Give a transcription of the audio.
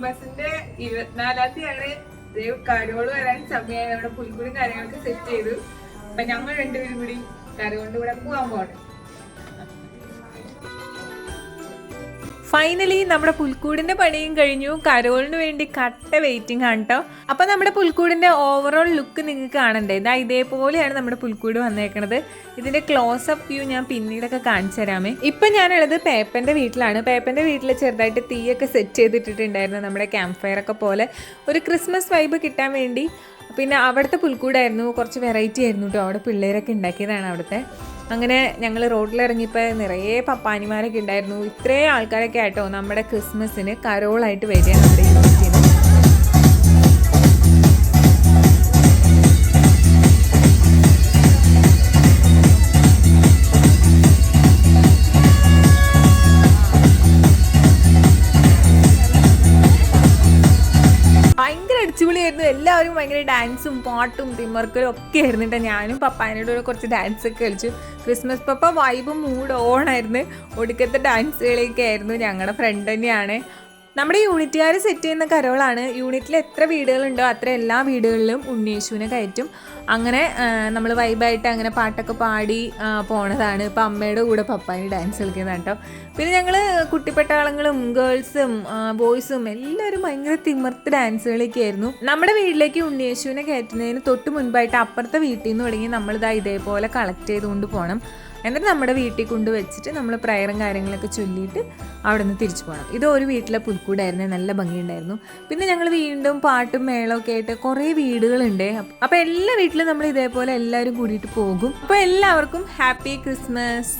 ക്രിസ്മസിന്റെ 24-ാണ് കരോള് വരാൻ സമയമായി. നമ്മുടെ പുൽക്കൂടും കാര്യങ്ങളൊക്കെ സെറ്റ് ചെയ്തു. അപ്പൊ ഞങ്ങൾ രണ്ടുപേരും കൂടി കരോളിന്റെ കൂടെ പോകാൻ പോകണം. ഫൈനലി നമ്മുടെ പുൽക്കൂടിന്റെ പണിയും കഴിഞ്ഞു. കരോളിന് വേണ്ടി കട്ട വെയിറ്റിംഗ് ആണ് കേട്ടോ. അപ്പൊ നമ്മുടെ പുൽക്കൂടിന്റെ ഓവറോൾ ലുക്ക് നിങ്ങൾക്ക് കാണണ്ടേ? ഇതാ ഇതേപോലെയാണ് നമ്മുടെ പുൽക്കൂട് വന്നേക്കണത്. ഇതിന്റെ ക്ലോസപ്പ് വ്യൂ ഞാൻ പിന്നീടൊക്കെ കാണിച്ചു തരാമേ. ഇപ്പൊ ഞാനുള്ളത് പേപ്പന്റെ വീട്ടിലാണ്. പേപ്പന്റെ വീട്ടിൽ ചെറുതായിട്ട് തീയൊക്കെ സെറ്റ് ചെയ്തിട്ടിട്ടുണ്ടായിരുന്നു, നമ്മുടെ ക്യാമ്പ് ഫയർ ഒക്കെ പോലെ ഒരു ക്രിസ്മസ് വൈബ് കിട്ടാൻ വേണ്ടി. പിന്നെ അവിടുത്തെ പുൽക്കൂടായിരുന്നു, കുറച്ച് വെറൈറ്റി ആയിരുന്നു കേട്ടോ. അവിടെ പിള്ളേരൊക്കെ ഉണ്ടാക്കിയതാണ് അവിടുത്തെ. അങ്ങനെ ഞങ്ങൾ റോഡിലിറങ്ങിയപ്പോൾ നിറയെ പപ്പാനിമാരൊക്കെ ഉണ്ടായിരുന്നു. ഇത്രയും ആൾക്കാരൊക്കെ ആയിട്ടോ നമ്മുടെ ക്രിസ്മസിന് കരോളായിട്ട് വരിക നമ്മുടെ യൂണിറ്റിന്. ഭയങ്കര അടിച്ചുപൊളിയായിരുന്നു. എല്ലാവരും ഭയങ്കര ഡാൻസും പാട്ടും തിമർക്കലും ഒക്കെ ആയിരുന്നു കേട്ടോ. ഞാനും പപ്പാനോട് കുറച്ച് ഡാൻസ് ഒക്കെ കളിച്ചു. ക്രിസ്മസ് പപ്പ വൈബ് മൂഡ് ഓണായിരുന്നു. ഒടുക്കത്തെ ഡാൻസുകളൊക്കെ ആയിരുന്നു. ഞങ്ങളുടെ ഫ്രണ്ട് തന്നെയാണ്. നമ്മുടെ യൂണിറ്റുകാർ സെറ്റ് ചെയ്യുന്ന കരോളാണ്. യൂണിറ്റിൽ എത്ര വീടുകളുണ്ടോ അത്ര എല്ലാ വീടുകളിലും ഉണ്ണിയേശുവിനെ കയറ്റും. അങ്ങനെ നമ്മൾ വൈബായിട്ട് അങ്ങനെ പാട്ടൊക്കെ പാടി പോണതാണ്. ഇപ്പം അമ്മയുടെ കൂടെ പപ്പാനി ഡാൻസ് കളിക്കുന്നതാണ് കേട്ടോ. പിന്നെ ഞങ്ങൾ കുട്ടിപ്പട്ടാളങ്ങളും ഗേൾസും ബോയ്സും എല്ലാവരും ഭയങ്കര തിമിർത്ത് ഡാൻസുകളൊക്കെ ആയിരുന്നു. നമ്മുടെ വീട്ടിലേക്ക് ഉണ്ണിയേശുവിനെ കയറ്റുന്നതിന് തൊട്ട് മുൻപായിട്ട് അപ്പുറത്തെ വീട്ടിൽ നിന്ന് തുടങ്ങി നമ്മളിതാ ഇതേപോലെ കളക്ട് ചെയ്തുകൊണ്ട് പോകണം. എന്നിട്ട് നമ്മുടെ വീട്ടിൽ കൊണ്ട് വെച്ചിട്ട് നമ്മൾ പ്രയറും കാര്യങ്ങളൊക്കെ ചൊല്ലിയിട്ട് അവിടെ നിന്ന് തിരിച്ചു പോകണം. ഇത് ഒരു വീട്ടിലെ പുൽക്കൂടായിരുന്നു, നല്ല ഭംഗിയുണ്ടായിരുന്നു. പിന്നെ ഞങ്ങൾ വീണ്ടും പാട്ടും മേളമൊക്കെ ആയിട്ട് കുറേ വീടുകളുണ്ട്. അപ്പോൾ എല്ലാ വീട്ടിലും നമ്മൾ ഇതേപോലെ എല്ലാവരും കൂടിയിട്ട് പോകും. അപ്പോൾ എല്ലാവർക്കും ഹാപ്പി ക്രിസ്മസ്.